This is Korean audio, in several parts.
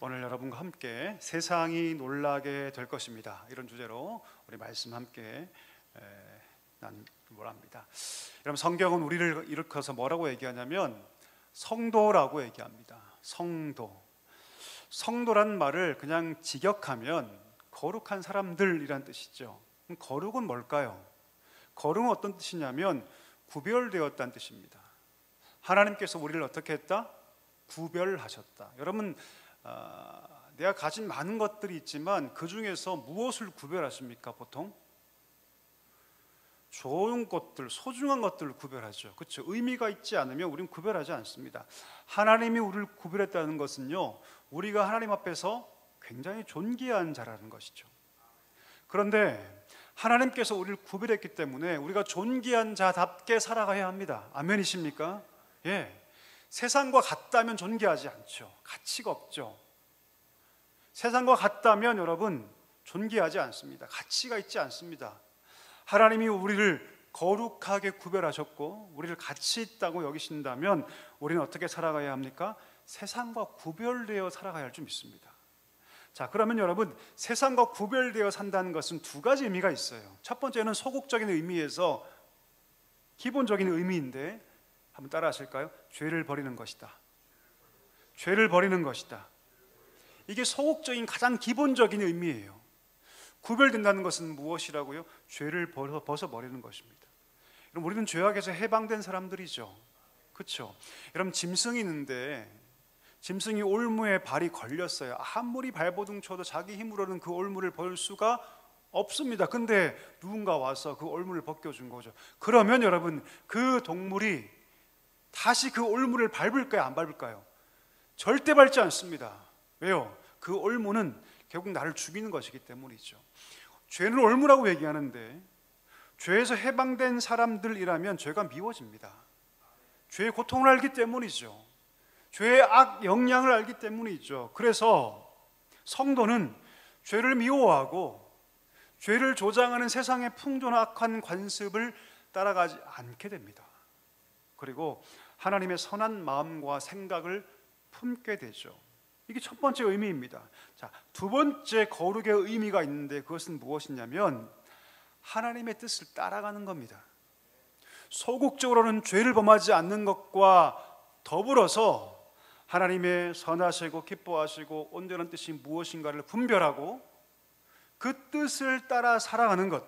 오늘 여러분과 함께 세상이 놀라게 될 것입니다. 이런 주제로 우리 말씀 함께 나누랍니다. 여러분, 성경은 우리를 일컬어서 뭐라고 얘기하냐면 성도라고 얘기합니다. 성도란 말을 그냥 직역하면 거룩한 사람들이란 뜻이죠. 그럼 거룩은 뭘까요? 거룩은 어떤 뜻이냐면 구별되었다는 뜻입니다. 하나님께서 우리를 어떻게 했다? 구별하셨다. 여러분, 내가 가진 많은 것들이 있지만 그 중에서 무엇을 구별하십니까? 보통 좋은 것들, 소중한 것들을 구별하죠. 그렇죠? 의미가 있지 않으면 우리는 구별하지 않습니다. 하나님이 우리를 구별했다는 것은요, 우리가 하나님 앞에서 굉장히 존귀한 자라는 것이죠. 그런데 하나님께서 우리를 구별했기 때문에 우리가 존귀한 자답게 살아가야 합니다. 아멘이십니까? 예. 세상과 같다면 존귀하지 않죠. 가치가 없죠. 세상과 같다면 여러분 존귀하지 않습니다. 가치가 있지 않습니다. 하나님이 우리를 거룩하게 구별하셨고 우리를 가치 있다고 여기신다면 우리는 어떻게 살아가야 합니까? 세상과 구별되어 살아가야 할 줄 믿습니다. 자, 그러면 여러분, 세상과 구별되어 산다는 것은 두 가지 의미가 있어요. 첫 번째는 소극적인 의미에서 기본적인 의미인데 한번 따라 하실까요? 죄를 버리는 것이다. 죄를 버리는 것이다. 이게 소극적인 가장 기본적인 의미예요. 구별된다는 것은 무엇이라고요? 죄를 벗어버리는 것입니다. 여러분, 우리는 죄악에서 해방된 사람들이죠. 그렇죠? 여러분, 짐승이 있는데 짐승이 올무에 발이 걸렸어요. 아무리 발버둥 쳐도 자기 힘으로는 그 올무를 벗을 수가 없습니다. 근데 누군가 와서 그 올무를 벗겨준 거죠. 그러면 여러분, 그 동물이 다시 그 올무를 밟을까요? 안 밟을까요? 절대 밟지 않습니다. 왜요? 그 올무는 결국 나를 죽이는 것이기 때문이죠. 죄는 올무라고 얘기하는데 죄에서 해방된 사람들이라면 죄가 미워집니다. 죄의 고통을 알기 때문이죠. 죄의 악 영향을 알기 때문이죠. 그래서 성도는 죄를 미워하고 죄를 조장하는 세상의 풍조나 악한 관습을 따라가지 않게 됩니다. 그리고 하나님의 선한 마음과 생각을 품게 되죠. 이게 첫 번째 의미입니다. 자, 두 번째 거룩의 의미가 있는데 그것은 무엇이냐면 하나님의 뜻을 따라가는 겁니다. 소극적으로는 죄를 범하지 않는 것과 더불어서 하나님의 선하시고 기뻐하시고 온전한 뜻이 무엇인가를 분별하고 그 뜻을 따라 살아가는 것.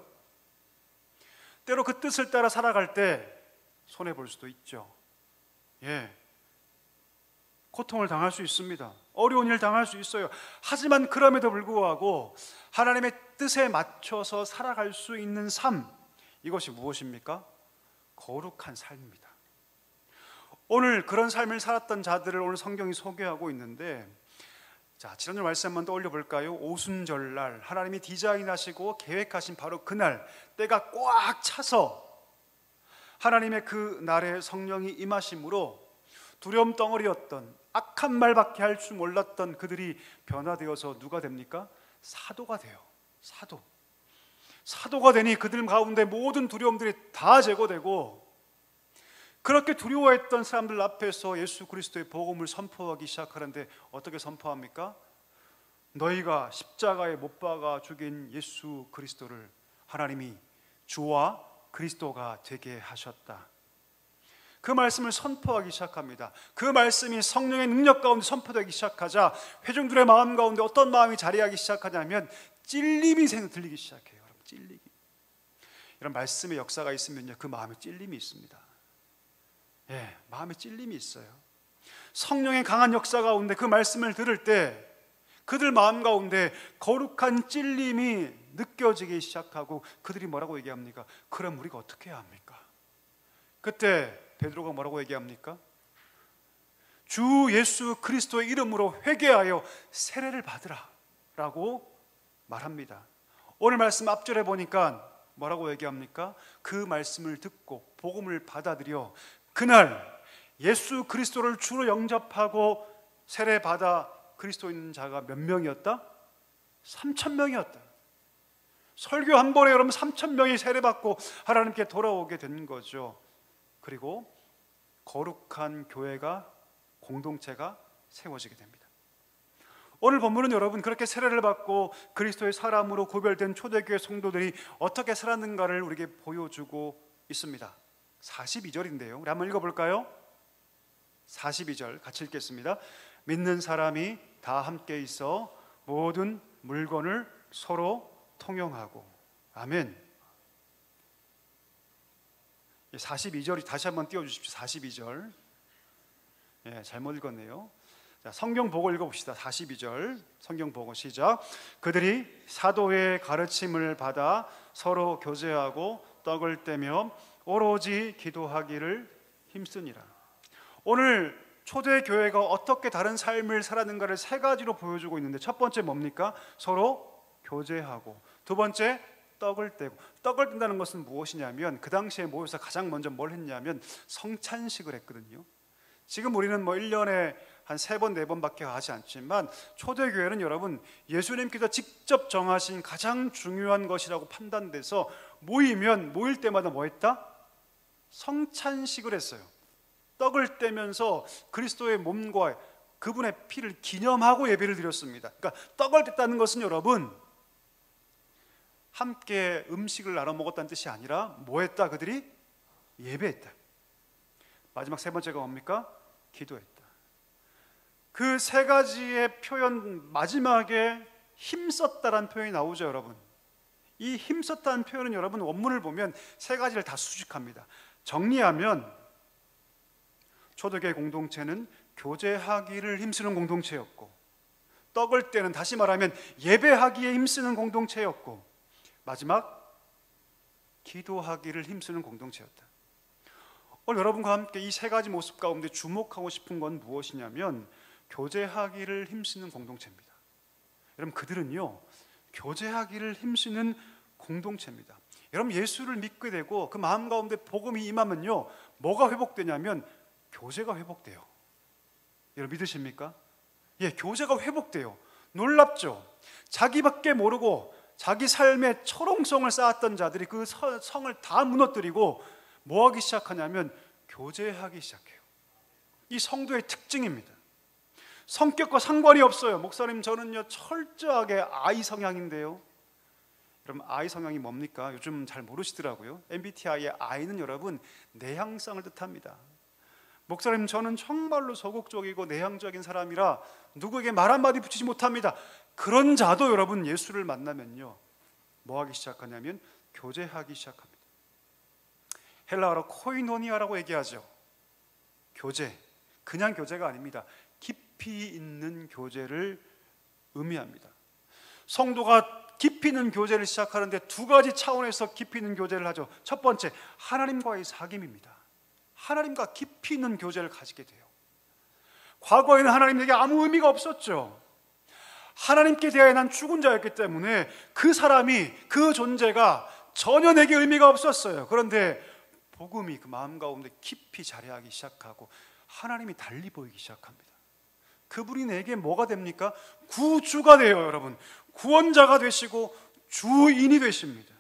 때로 그 뜻을 따라 살아갈 때 손해볼 수도 있죠. 예, 고통을 당할 수 있습니다. 어려운 일을 당할 수 있어요. 하지만 그럼에도 불구하고 하나님의 뜻에 맞춰서 살아갈 수 있는 삶, 이것이 무엇입니까? 거룩한 삶입니다. 오늘 그런 삶을 살았던 자들을 오늘 성경이 소개하고 있는데, 자, 지난주 말씀 한번 떠올려 볼까요? 오순절날 하나님이 디자인하시고 계획하신 바로 그날, 때가 꽉 차서 하나님의 그 날에 성령이 임하심으로 두려움 덩어리였던, 악한 말밖에 할 줄 몰랐던 그들이 변화되어서 누가 됩니까? 사도가 돼요. 사도가 되니 그들 가운데 모든 두려움들이 다 제거되고, 그렇게 두려워했던 사람들 앞에서 예수 그리스도의 복음을 선포하기 시작하는데 어떻게 선포합니까? 너희가 십자가에 못 박아 죽인 예수 그리스도를 하나님이 주와 그리스도가 되게 하셨다. 그 말씀을 선포하기 시작합니다. 그 말씀이 성령의 능력 가운데 선포되기 시작하자 회중들의 마음 가운데 어떤 마음이 자리하기 시작하냐면 찔림이 들리기 시작해요. 여러분, 찔리기. 이런 말씀의 역사가 있으면요, 그 마음에 찔림이 있습니다. 예, 마음에 찔림이 있어요. 성령의 강한 역사 가운데 그 말씀을 들을 때 그들 마음 가운데 거룩한 찔림이 느껴지기 시작하고 그들이 뭐라고 얘기합니까? 그럼 우리가 어떻게 해야 합니까? 그때 베드로가 뭐라고 얘기합니까? 주 예수 그리스도의 이름으로 회개하여 세례를 받으라 라고 말합니다. 오늘 말씀 앞절에 보니까 뭐라고 얘기합니까? 그 말씀을 듣고 복음을 받아들여 그날 예수 그리스도를 주로 영접하고 세례 받아 그리스도인 자가 몇 명이었다? 3,000명이었다. 설교 한 번에 여러분 3,000명이 세례받고 하나님께 돌아오게 된 거죠. 그리고 거룩한 교회가, 공동체가 세워지게 됩니다. 오늘 본문은 여러분 그렇게 세례를 받고 그리스도의 사람으로 구별된 초대교회 성도들이 어떻게 살았는가를 우리에게 보여주고 있습니다. 42절인데요. 우리 한번 읽어볼까요? 42절 같이 읽겠습니다. 믿는 사람이 다 함께 있어 모든 물건을 서로 통용하고. 아멘. 42절이 다시 한번 띄워주십시오. 42절. 잘못 읽었네요. 자, 성경 보고 읽어봅시다. 42절 성경 보고 시작. 그들이 사도의 가르침을 받아 서로 교제하고 떡을 떼며 오로지 기도하기를 힘쓰니라. 오늘 초대교회가 어떻게 다른 삶을 살았는가를 세 가지로 보여주고 있는데, 첫 번째 뭡니까? 서로 교제하고, 두 번째 떡을 떼고. 떡을 뗀다는 것은 무엇이냐면, 그 당시에 모여서 가장 먼저 뭘 했냐면 성찬식을 했거든요. 지금 우리는 1년에 한 3번, 4번밖에 하지 않지만 초대교회는 여러분 예수님께서 직접 정하신 가장 중요한 것이라고 판단돼서 모일 때마다 뭐 했다? 성찬식을 했어요. 떡을 떼면서 그리스도의 몸과 그분의 피를 기념하고 예배를 드렸습니다. 그러니까 떡을 뗐다는 것은 여러분 함께 음식을 나눠 먹었다는 뜻이 아니라 뭐 했다? 그들이 예배했다. 마지막 세 번째가 뭡니까? 기도했다. 그 세 가지의 표현 마지막에 힘썼다라는 표현이 나오죠. 여러분, 이 힘썼다는 표현은 여러분 원문을 보면 세 가지를 다 수식합니다. 정리하면 초대교회 공동체는 교제하기를 힘쓰는 공동체였고, 떡을 떼는, 다시 말하면 예배하기에 힘쓰는 공동체였고, 마지막 기도하기를 힘쓰는 공동체였다. 오늘 여러분과 함께 이 세 가지 모습 가운데 주목하고 싶은 건 무엇이냐면 교제하기를 힘쓰는 공동체입니다. 여러분, 그들은요 교제하기를 힘쓰는 공동체입니다. 여러분, 예수를 믿게 되고 그 마음 가운데 복음이 임하면요 뭐가 회복되냐면 교제가 회복돼요. 여러분 믿으십니까? 교제가 회복돼요. 놀랍죠? 자기밖에 모르고 자기 삶의 철옹성을 쌓았던 자들이 그 성을 다 무너뜨리고 뭐 하기 시작하냐면 교제하기 시작해요. 이 성도의 특징입니다. 성격과 상관이 없어요. 목사님, 저는요 철저하게 I 성향인데요. 여러분, I 성향이 뭡니까? 요즘 잘 모르시더라고요. MBTI의 I는 여러분 내향성을 뜻합니다. 목사님, 저는 정말로 소극적이고 내향적인 사람이라 누구에게 말 한마디 붙이지 못합니다. 그런 자도 여러분 예수를 만나면요 뭐 하기 시작하냐면 교제하기 시작합니다. 헬라어로 코이노니아라고 얘기하죠. 교제, 그냥 교제가 아닙니다. 깊이 있는 교제를 의미합니다. 성도가 깊이 있는 교제를 시작하는데 두 가지 차원에서 깊이 있는 교제를 하죠. 첫 번째, 하나님과의 사귐입니다. 하나님과 깊이 있는 교제를 가지게 돼요. 과거에는 하나님에게 아무 의미가 없었죠. 하나님께 대하여 난 죽은 자였기 때문에 그 사람이, 그 존재가 전혀 내게 의미가 없었어요. 그런데 복음이 그 마음 가운데 깊이 자리하기 시작하고 하나님이 달리 보이기 시작합니다. 그분이 내게 뭐가 됩니까? 구주가 돼요. 여러분, 구원자가 되시고 주인이 되십니다.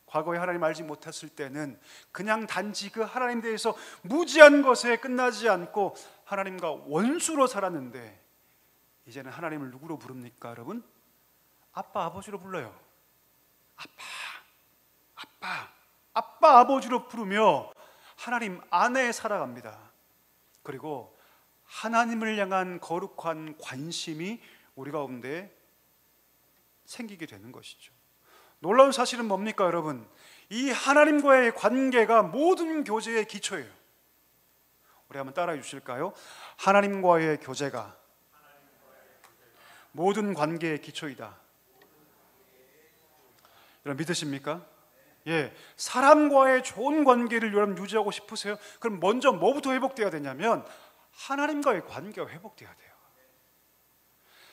과거에 하나님 알지 못했을 때는 그냥 단지 그 하나님 대해서 무지한 것에 끝나지 않고 하나님과 원수로 살았는데, 이제는 하나님을 누구로 부릅니까? 여러분, 아빠, 아버지로 불러요. 아빠, 아버지로 부르며 하나님 안에 살아갑니다. 그리고 하나님을 향한 거룩한 관심이 우리 가운데 생기게 되는 것이죠. 놀라운 사실은 뭡니까 여러분? 이 하나님과의 관계가 모든 교제의 기초예요. 우리 한번 따라해 주실까요? 하나님과의 교제가 모든 관계의 기초이다. 여러분 믿으십니까? 사람과의 좋은 관계를 여러분 유지하고 싶으세요? 그럼 먼저 뭐부터 회복돼야 되냐면 하나님과의 관계가 회복돼야 돼요.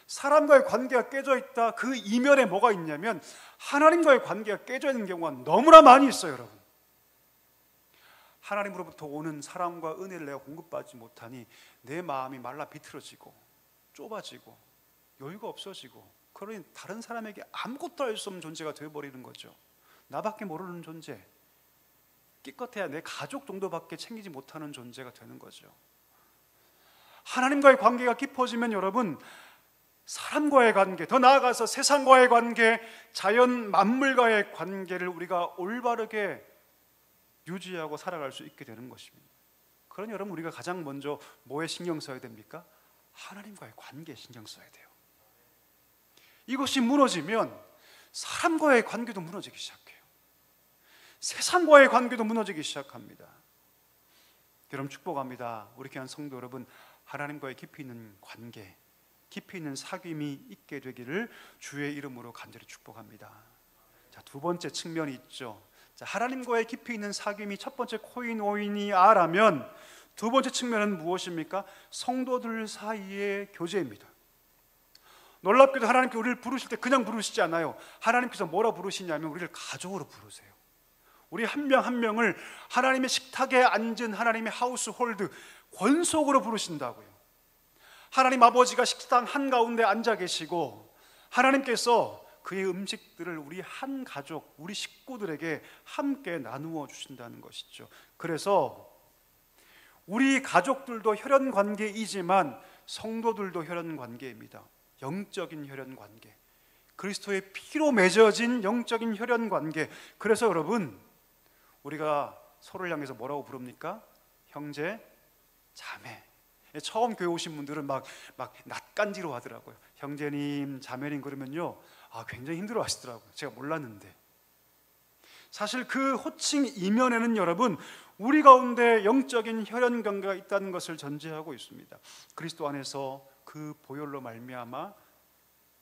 사람과의 관계가 깨져 있다, 그 이면에 뭐가 있냐면 하나님과의 관계가 깨져 있는 경우가 너무나 많이 있어요. 여러분, 하나님으로부터 오는 사랑과 은혜를 내가 공급받지 못하니 내 마음이 말라 비틀어지고 좁아지고 여유가 없어지고, 그러니 다른 사람에게 아무것도 할 수 없는 존재가 되어버리는 거죠. 나밖에 모르는 존재, 기껏해야 내 가족 정도밖에 챙기지 못하는 존재가 되는 거죠. 하나님과의 관계가 깊어지면 여러분 사람과의 관계, 더 나아가서 세상과의 관계, 자연 만물과의 관계를 우리가 올바르게 유지하고 살아갈 수 있게 되는 것입니다. 그러니 여러분, 우리가 가장 먼저 뭐에 신경 써야 됩니까? 하나님과의 관계에 신경 써야 돼요. 이것이 무너지면 사람과의 관계도 무너지기 시작해요. 세상과의 관계도 무너지기 시작합니다. 여러분, 축복합니다. 우리 귀한 성도 여러분, 하나님과의 깊이 있는 관계, 깊이 있는 사귐이 있게 되기를 주의 이름으로 간절히 축복합니다. 자, 두 번째 측면이 있죠. 자, 하나님과의 깊이 있는 사귐이 첫 번째 코이노이니아라면, 두 번째 측면은 무엇입니까? 성도들 사이의 교제입니다. 놀랍게도 하나님께 우리를 부르실 때 그냥 부르시지 않아요. 하나님께서 뭐라 부르시냐면 우리를 가족으로 부르세요. 우리 한 명 한 명을 하나님의 식탁에 앉은 하나님의 하우스홀드, 권속으로 부르신다고요. 하나님 아버지가 식당 한가운데 앉아 계시고 하나님께서 그의 음식들을 우리 한 가족, 우리 식구들에게 함께 나누어 주신다는 것이죠. 그래서 우리 가족들도 혈연 관계이지만 성도들도 혈연 관계입니다. 영적인 혈연 관계, 그리스도의 피로 맺어진 영적인 혈연 관계. 그래서 여러분, 우리가 서로를 향해서 뭐라고 부릅니까? 형제, 자매. 처음 교회 오신 분들은 막 낯간지로 하더라고요. 형제님, 자매님 그러면요, 굉장히 힘들어 하시더라고요. 제가 몰랐는데 사실 그 호칭 이면에는 여러분, 우리 가운데 영적인 혈연 관계가 있다는 것을 전제하고 있습니다. 그리스도 안에서 그 보혈로 말미암아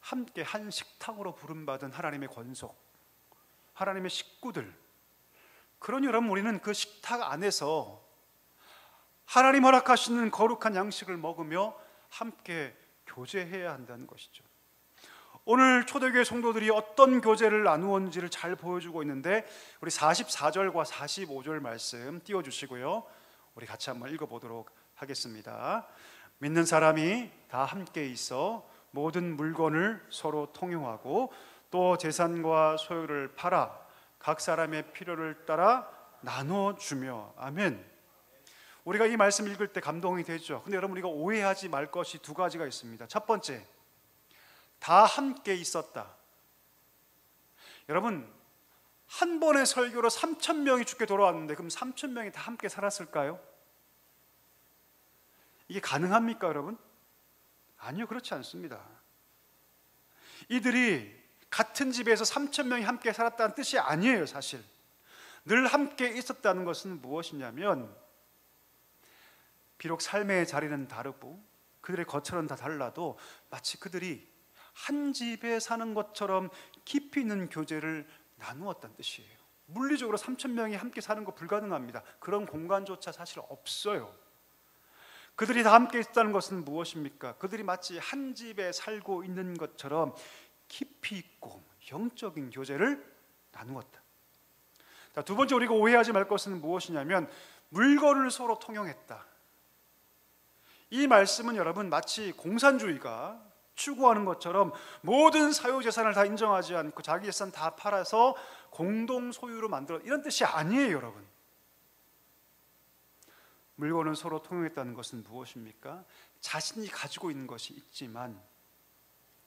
함께 한 식탁으로 부름받은 하나님의 권속, 하나님의 식구들. 그러니 여러분, 우리는 그 식탁 안에서 하나님 허락하시는 거룩한 양식을 먹으며 함께 교제해야 한다는 것이죠. 오늘 초대교회 성도들이 어떤 교제를 나누었는지를 잘 보여주고 있는데, 우리 44절과 45절 말씀 띄워주시고요, 우리 같이 한번 읽어보도록 하겠습니다. 믿는 사람이 다 함께 있어 모든 물건을 서로 통용하고 또 재산과 소유를 팔아 각 사람의 필요를 따라 나눠주며. 아멘. 우리가 이 말씀 읽을 때 감동이 되죠. 근데 여러분, 우리가 오해하지 말 것이 두 가지가 있습니다. 첫 번째, 다 함께 있었다. 여러분, 한 번의 설교로 3,000명이 죽게 돌아왔는데 그럼 3,000명이 다 함께 살았을까요? 이게 가능합니까, 여러분? 아니요, 그렇지 않습니다. 이들이 같은 집에서 3,000명이 함께 살았다는 뜻이 아니에요. 사실 늘 함께 있었다는 것은 무엇이냐면, 비록 삶의 자리는 다르고 그들의 거처는 다 달라도 마치 그들이 한 집에 사는 것처럼 깊이 있는 교제를 나누었다는 뜻이에요. 물리적으로 3,000명이 함께 사는 거 불가능합니다. 그런 공간조차 사실 없어요. 그들이 다 함께 있다는 것은 무엇입니까? 그들이 마치 한 집에 살고 있는 것처럼 깊이 있고 영적인 교제를 나누었다. 자, 두 번째, 우리가 오해하지 말 것은 무엇이냐면 물건을 서로 통용했다. 이 말씀은 여러분, 마치 공산주의가 추구하는 것처럼 모든 사유재산을 다 인정하지 않고 자기 재산 다 팔아서 공동 소유로 만들어, 이런 뜻이 아니에요. 여러분, 물건을 서로 통용했다는 것은 무엇입니까? 자신이 가지고 있는 것이 있지만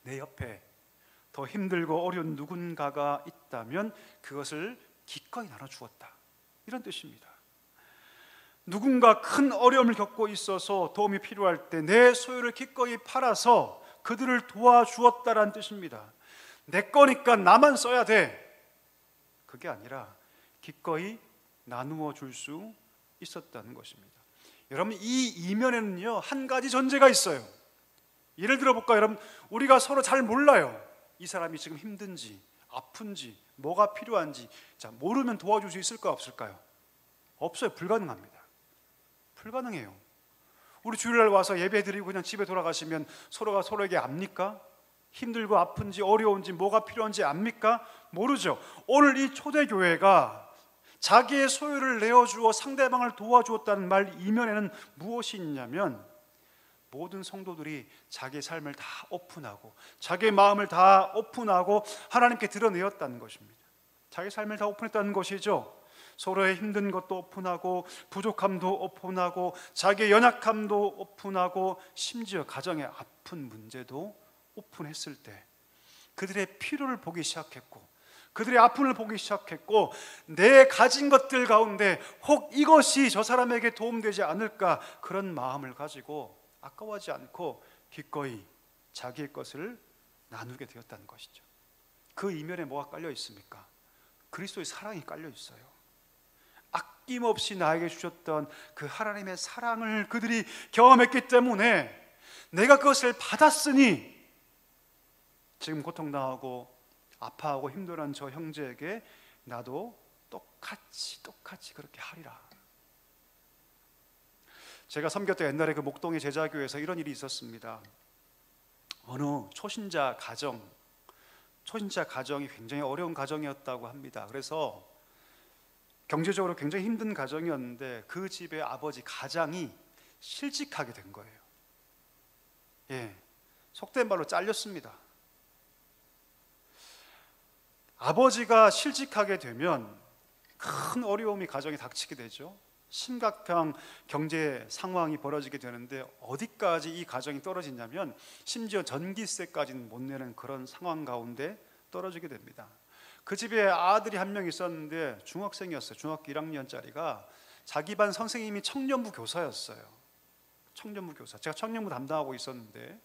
내 옆에 더 힘들고 어려운 누군가가 있다면 그것을 기꺼이 나눠주었다, 이런 뜻입니다. 누군가 큰 어려움을 겪고 있어서 도움이 필요할 때 내 소유를 기꺼이 팔아서 그들을 도와주었다라는 뜻입니다. 내 거니까 나만 써야 돼, 그게 아니라 기꺼이 나누어 줄 수 있었다는 것입니다. 여러분, 이 이면에는요, 한 가지 전제가 있어요. 예를 들어볼까요? 여러분, 우리가 서로 잘 몰라요. 이 사람이 지금 힘든지 아픈지 뭐가 필요한지. 자, 모르면 도와줄 수 있을까 없을까요? 없어요. 불가능합니다. 불가능해요. 우리 주일날 와서 예배 드리고 그냥 집에 돌아가시면 서로가 서로에게 압니까? 힘들고 아픈지 어려운지 뭐가 필요한지 압니까? 모르죠. 오늘 이 초대교회가 자기의 소유를 내어주어 상대방을 도와주었다는 말 이면에는 무엇이 있냐면, 모든 성도들이 자기의 삶을 다 오픈하고 자기의 마음을 다 오픈하고 하나님께 드러내었다는 것입니다. 자기 삶을 다 오픈했다는 것이죠. 서로의 힘든 것도 오픈하고 부족함도 오픈하고 자기의 연약함도 오픈하고 심지어 가정의 아픈 문제도 오픈했을 때 그들의 필요를 보기 시작했고 그들의 아픔을 보기 시작했고 내 가진 것들 가운데 혹 이것이 저 사람에게 도움되지 않을까 그런 마음을 가지고 아까워하지 않고 기꺼이 자기의 것을 나누게 되었다는 것이죠. 그 이면에 뭐가 깔려 있습니까? 그리스도의 사랑이 깔려 있어요. 아낌없이 나에게 주셨던 그 하나님의 사랑을 그들이 경험했기 때문에 내가 그것을 받았으니 지금 고통당하고 아파하고 힘들어하는 저 형제에게 나도 똑같이 그렇게 하리라. 제가 섬겼던 옛날에 그 목동의 제자교회에서 이런 일이 있었습니다. 어느 초신자 가정이 굉장히 어려운 가정이었다고 합니다. 그래서 경제적으로 굉장히 힘든 가정이었는데 그 집의 아버지 가장이 실직하게 된 거예요. 속된 말로 잘렸습니다. 아버지가 실직하게 되면 큰 어려움이 가정에 닥치게 되죠. 심각한 경제 상황이 벌어지게 되는데 어디까지 이 가정이 떨어지냐면 심지어 전기세까지는 못 내는 그런 상황 가운데 떨어지게 됩니다. 그 집에 아들이 한 명 있었는데 중학생이었어요. 중학교 1학년짜리가 자기 반 선생님이 청년부 교사였어요. 청년부 교사. 제가 청년부 담당하고 있었는데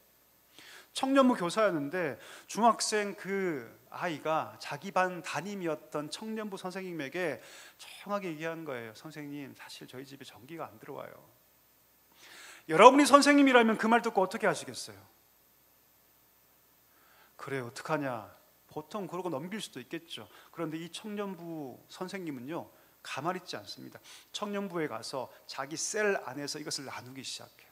청년부 교사였는데 중학생 그 아이가 자기 반 담임이었던 청년부 선생님에게 조용하게 얘기한 거예요. 선생님, 사실 저희 집에 전기가 안 들어와요. 여러분이 선생님이라면 그 말 듣고 어떻게 하시겠어요? 그래, 어떡하냐. 보통 그러고 넘길 수도 있겠죠. 그런데 이 청년부 선생님은요, 가만히 있지 않습니다. 청년부에 가서 자기 셀 안에서 이것을 나누기 시작해요.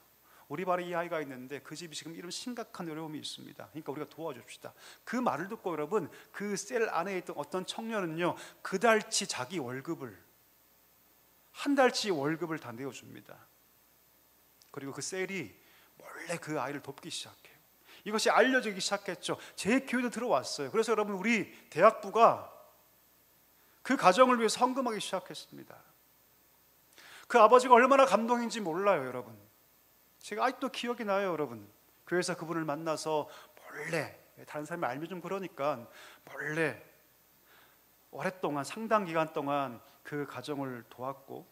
우리 반에 이 아이가 있는데 그 집이 지금 이런 심각한 어려움이 있습니다. 그러니까 우리가 도와줍시다. 그 말을 듣고 여러분, 그 셀 안에 있던 어떤 청년은요, 그 달치 자기 월급을, 한 달치 월급을 다 내어줍니다. 그리고 그 셀이 몰래 그 아이를 돕기 시작해요. 이것이 알려지기 시작했죠. 제 교회도 들어왔어요. 그래서 여러분, 우리 대학부가 그 가정을 위해서 헌금하기 시작했습니다. 그 아버지가 얼마나 감동인지 몰라요, 여러분. 제가 아직도 기억이 나요, 여러분. 교회에서 그분을 만나서 몰래, 다른 사람이 알면 좀 그러니까 몰래 오랫동안, 상당 기간 동안 그 가정을 도왔고,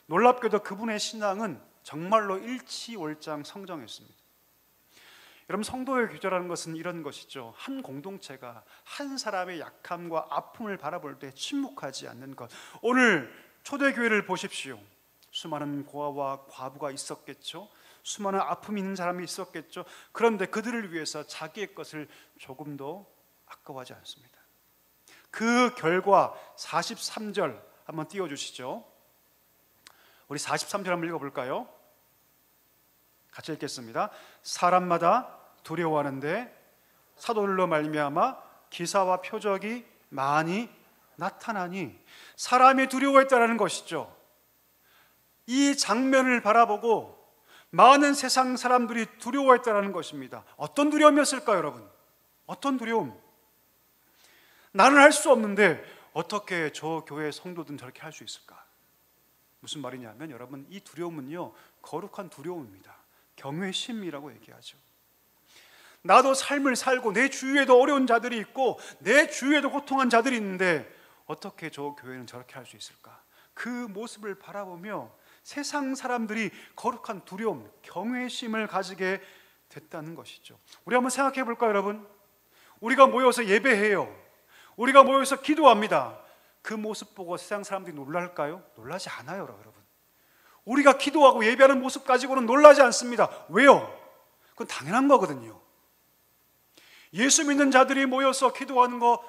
놀랍게도 그분의 신앙은 정말로 일치월장 성장했습니다. 여러분, 성도의 교제라는 것은 이런 것이죠. 한 공동체가 한 사람의 약함과 아픔을 바라볼 때 침묵하지 않는 것. 오늘 초대교회를 보십시오. 수많은 고아와 과부가 있었겠죠. 수많은 아픔이 있는 사람이 있었겠죠. 그런데 그들을 위해서 자기의 것을 조금도 아까워하지 않습니다. 그 결과 43절 한번 띄워주시죠. 우리 43절 한번 읽어볼까요? 같이 읽겠습니다. 사람마다 두려워하는데 사도들로 말미암아 기사와 표적이 많이 나타나니, 사람이 두려워했다는 것이죠. 이 장면을 바라보고 많은 세상 사람들이 두려워했다는 것입니다. 어떤 두려움이었을까요, 여러분? 어떤 두려움? 나는 할 수 없는데 어떻게 저 교회 성도들은 저렇게 할 수 있을까? 무슨 말이냐면 여러분, 이 두려움은요, 거룩한 두려움입니다. 경외심이라고 얘기하죠. 나도 삶을 살고 내 주위에도 어려운 자들이 있고 내 주위에도 고통한 자들이 있는데 어떻게 저 교회는 저렇게 할 수 있을까? 그 모습을 바라보며 세상 사람들이 거룩한 두려움, 경외심을 가지게 됐다는 것이죠. 우리 한번 생각해 볼까요, 여러분? 우리가 모여서 예배해요. 우리가 모여서 기도합니다. 그 모습 보고 세상 사람들이 놀랄까요? 놀라지 않아요, 여러분. 우리가 기도하고 예배하는 모습 가지고는 놀라지 않습니다. 왜요? 그건 당연한 거거든요. 예수 믿는 자들이 모여서 기도하는 거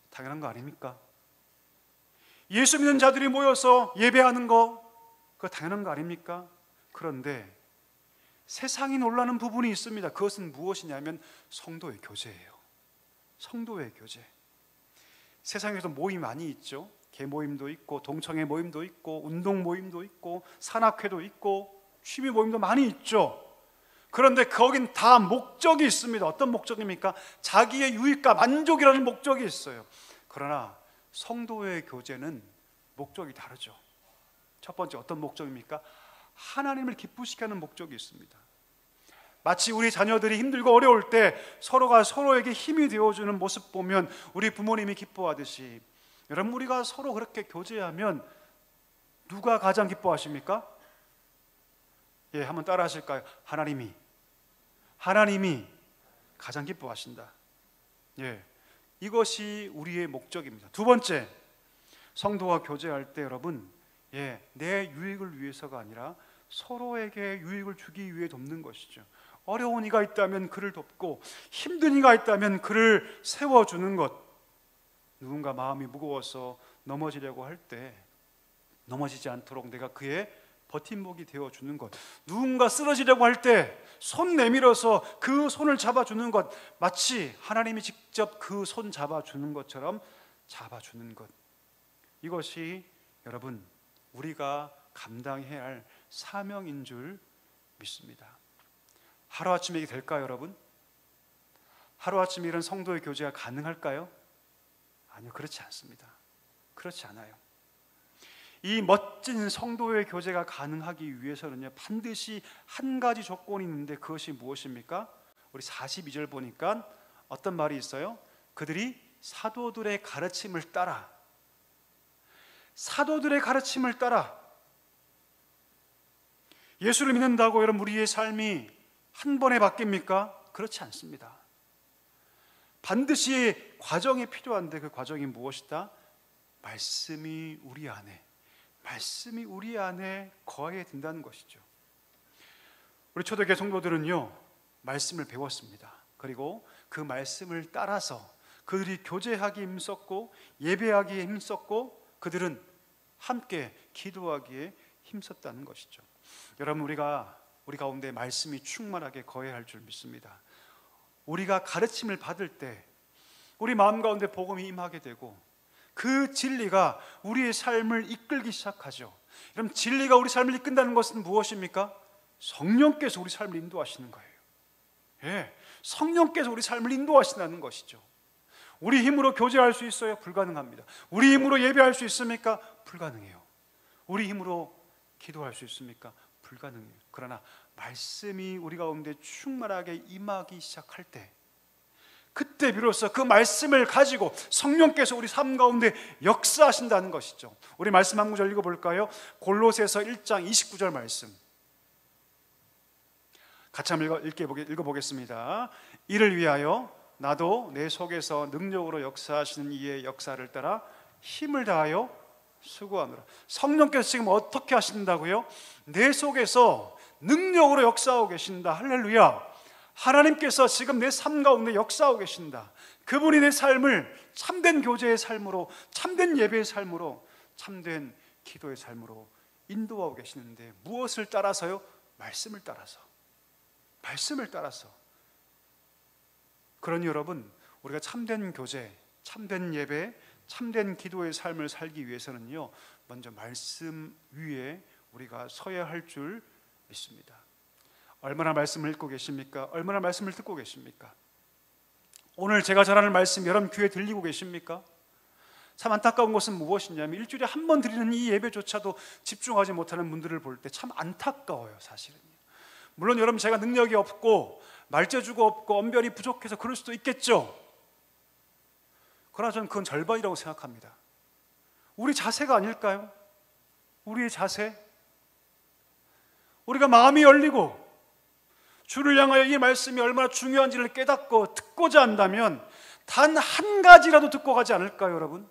당연한 거 아닙니까? 예수 믿는 자들이 모여서 예배하는 거 그거 당연한 거 아닙니까? 그런데 세상이 놀라는 부분이 있습니다. 그것은 무엇이냐면 성도의 교제예요. 성도의 교제. 세상에도 모임 많이 있죠. 개모임도 있고 동청회 모임도 있고 운동 모임도 있고 산악회도 있고 취미 모임도 많이 있죠. 그런데 거긴 다 목적이 있습니다. 어떤 목적입니까? 자기의 유익과 만족이라는 목적이 있어요. 그러나 성도의 교제는 목적이 다르죠. 첫 번째 어떤 목적입니까? 하나님을 기쁘시게 하는 목적이 있습니다. 마치 우리 자녀들이 힘들고 어려울 때 서로가 서로에게 힘이 되어주는 모습 보면 우리 부모님이 기뻐하듯이, 여러분, 우리가 서로 그렇게 교제하면 누가 가장 기뻐하십니까? 예, 한번 따라 하실까요? 하나님이 가장 기뻐하신다. 예, 이것이 우리의 목적입니다. 두 번째, 성도와 교제할 때 여러분, 예, 내 유익을 위해서가 아니라 서로에게 유익을 주기 위해 돕는 것이죠. 어려운 이가 있다면 그를 돕고 힘든 이가 있다면 그를 세워주는 것. 누군가 마음이 무거워서 넘어지려고 할 때 넘어지지 않도록 내가 그의 버팀목이 되어주는 것. 누군가 쓰러지려고 할 때 손 내밀어서 그 손을 잡아주는 것. 마치 하나님이 직접 그 손 잡아주는 것처럼 잡아주는 것. 이것이 여러분, 우리가 감당해야 할 사명인 줄 믿습니다. 하루아침에 이게 될까요, 여러분? 하루아침에 이런 성도의 교제가 가능할까요? 아니요, 그렇지 않습니다. 그렇지 않아요. 이 멋진 성도의 교제가 가능하기 위해서는요, 반드시 한 가지 조건이 있는데, 그것이 무엇입니까? 우리 42절 보니까 어떤 말이 있어요? 그들이 사도들의 가르침을 따라, 사도들의 가르침을 따라. 예수를 믿는다고 여러분 우리의 삶이 한 번에 바뀝니까? 그렇지 않습니다. 반드시 과정이 필요한데, 그 과정이 무엇이다? 말씀이 우리 안에 거해야 된다는 것이죠. 우리 초대교회 성도들은요, 말씀을 배웠습니다. 그리고 그 말씀을 따라서 그들이 교제하기에 힘썼고 예배하기에 힘썼고 그들은 함께 기도하기에 힘썼다는 것이죠. 여러분, 우리 가운데 말씀이 충만하게 거해야 할 줄 믿습니다. 우리가 가르침을 받을 때 우리 마음 가운데 복음이 임하게 되고 그 진리가 우리의 삶을 이끌기 시작하죠. 그럼 진리가 우리 삶을 이끈다는 것은 무엇입니까? 성령께서 우리 삶을 인도하시는 거예요. 예, 성령께서 우리 삶을 인도하신다는 것이죠. 우리 힘으로 교제할 수 있어요? 불가능합니다. 우리 힘으로 예배할 수 있습니까? 불가능해요. 우리 힘으로 기도할 수 있습니까? 불가능해요. 그러나 말씀이 우리 가운데 충만하게 임하기 시작할 때, 그때 비로소 그 말씀을 가지고 성령께서 우리 삶 가운데 역사하신다는 것이죠. 우리 말씀 한 구절 읽어볼까요? 골로새서 1장 29절 말씀 같이 한번 읽어보겠습니다. 이를 위하여 나도 내 속에서 능력으로 역사하시는 이의 역사를 따라 힘을 다하여 수고하노라. 성령께서 지금 어떻게 하신다고요? 내 속에서 능력으로 역사하고 계신다. 할렐루야. 하나님께서 지금 내 삶 가운데 역사하고 계신다. 그분이 내 삶을 참된 교제의 삶으로, 참된 예배의 삶으로, 참된 기도의 삶으로 인도하고 계시는데, 무엇을 따라서요? 말씀을 따라서. 말씀을 따라서. 그러니 여러분, 우리가 참된 교제, 참된 예배, 참된 기도의 삶을 살기 위해서는요, 먼저 말씀 위에 우리가 서야 할 줄 믿습니다. 얼마나 말씀을 읽고 계십니까? 얼마나 말씀을 듣고 계십니까? 오늘 제가 전하는 말씀 여러분 귀에 들리고 계십니까? 참 안타까운 것은 무엇이냐면, 일주일에 한 번 드리는 이 예배조차도 집중하지 못하는 분들을 볼 때 참 안타까워요, 사실은요. 물론 여러분, 제가 능력이 없고 말재주가 없고 언변이 부족해서 그럴 수도 있겠죠. 그러나 저는 그건 절반이라고 생각합니다. 우리 자세가 아닐까요? 우리의 자세. 우리가 마음이 열리고 주를 향하여 이 말씀이 얼마나 중요한지를 깨닫고 듣고자 한다면 단 한 가지라도 듣고 가지 않을까요, 여러분?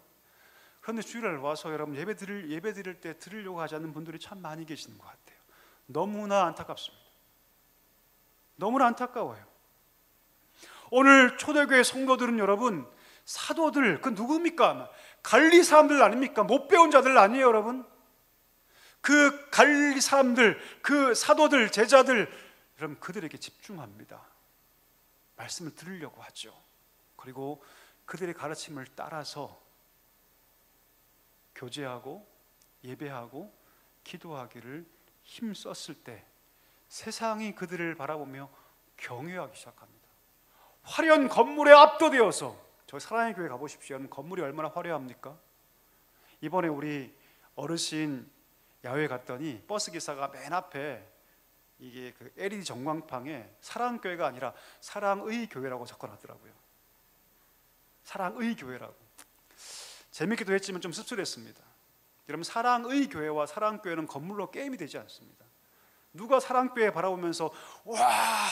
그런데 주일날 와서 여러분 예배 드릴 때 들으려고 하지 않는 분들이 참 많이 계시는 것 같아요. 너무나 안타깝습니다. 너무나 안타까워요. 오늘 초대교회 성도들은 여러분, 사도들, 그 누굽니까? 갈리 사람들 아닙니까? 못 배운 자들 아니에요, 여러분? 그 갈리 사람들, 그 사도들, 제자들, 여러분 그들에게 집중합니다. 말씀을 들으려고 하죠. 그리고 그들의 가르침을 따라서 교제하고 예배하고 기도하기를 힘썼을 때 세상이 그들을 바라보며 경외하기 시작합니다. 화려한 건물에 압도되어서, 저 사랑의 교회 가보십시오. 건물이 얼마나 화려합니까? 이번에 우리 어르신 야외 갔더니 버스 기사가 맨 앞에 이게 그 LED 전광판에 사랑교회가 아니라 사랑의 교회라고 적어놨더라고요. 사랑의 교회라고. 재밌기도 했지만 좀 씁쓸했습니다. 여러분, 사랑의 교회와 사랑교회는 건물로 게임이 되지 않습니다. 누가 사랑교회 바라보면서 와,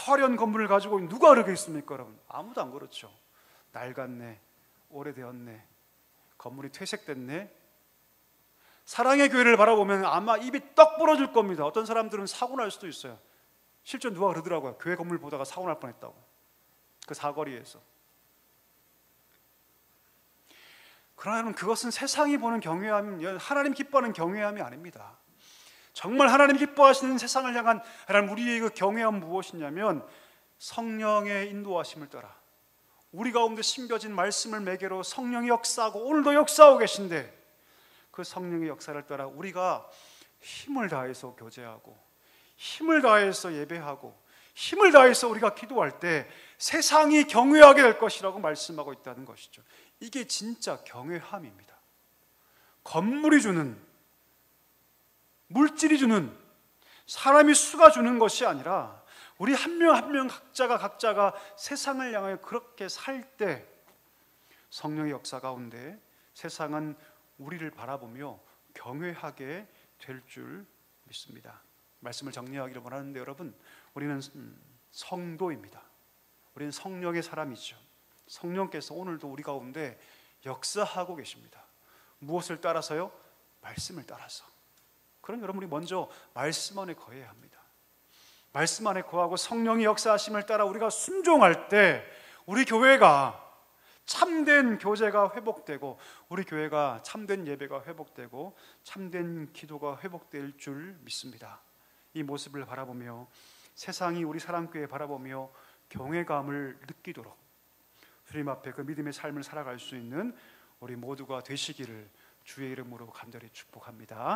화려한 건물을 가지고 누가 그러겠습니까? 여러분, 아무도 안 그렇죠. 낡았네, 오래되었네, 건물이 퇴색됐네. 사랑의 교회를 바라보면 아마 입이 떡 부러질 겁니다. 어떤 사람들은 사고 날 수도 있어요. 실제 누가 그러더라고요. 교회 건물 보다가 사고 날 뻔했다고. 그 사거리에서. 그러나 그것은 세상이 보는 경외함, 하나님 기뻐하는 경외함이 아닙니다. 정말 하나님 기뻐하시는 세상을 향한 하나님 우리의 그 경외함은 무엇이냐면 성령의 인도하심을 따라 우리 가운데 심겨진 말씀을 매개로 성령이 역사하고 오늘도 역사하고 계신데, 그 성령의 역사를 따라 우리가 힘을 다해서 교제하고 힘을 다해서 예배하고 힘을 다해서 우리가 기도할 때 세상이 경외하게 될 것이라고 말씀하고 있다는 것이죠. 이게 진짜 경외함입니다. 건물이 주는, 물질이 주는, 사람이 수가 주는 것이 아니라 우리 한 명 한 명 각자가 세상을 향하여 그렇게 살 때 성령의 역사 가운데 세상은 우리를 바라보며 경외하게 될 줄 믿습니다. 말씀을 정리하기를 원하는데, 여러분, 우리는 성도입니다. 우리는 성령의 사람이죠. 성령께서 오늘도 우리 가운데 역사하고 계십니다. 무엇을 따라서요? 말씀을 따라서. 그럼 여러분, 우리 먼저 말씀 안에 거해야 합니다. 말씀 안에 거하고 성령의 역사하심을 따라 우리가 순종할 때 우리 교회가 참된 교제가 회복되고, 우리 교회가 참된 예배가 회복되고 참된 기도가 회복될 줄 믿습니다. 이 모습을 바라보며 세상이 우리 사랑교회 바라보며 경외감을 느끼도록 주님 앞에 그 믿음의 삶을 살아갈 수 있는 우리 모두가 되시기를 주의 이름으로 간절히 축복합니다.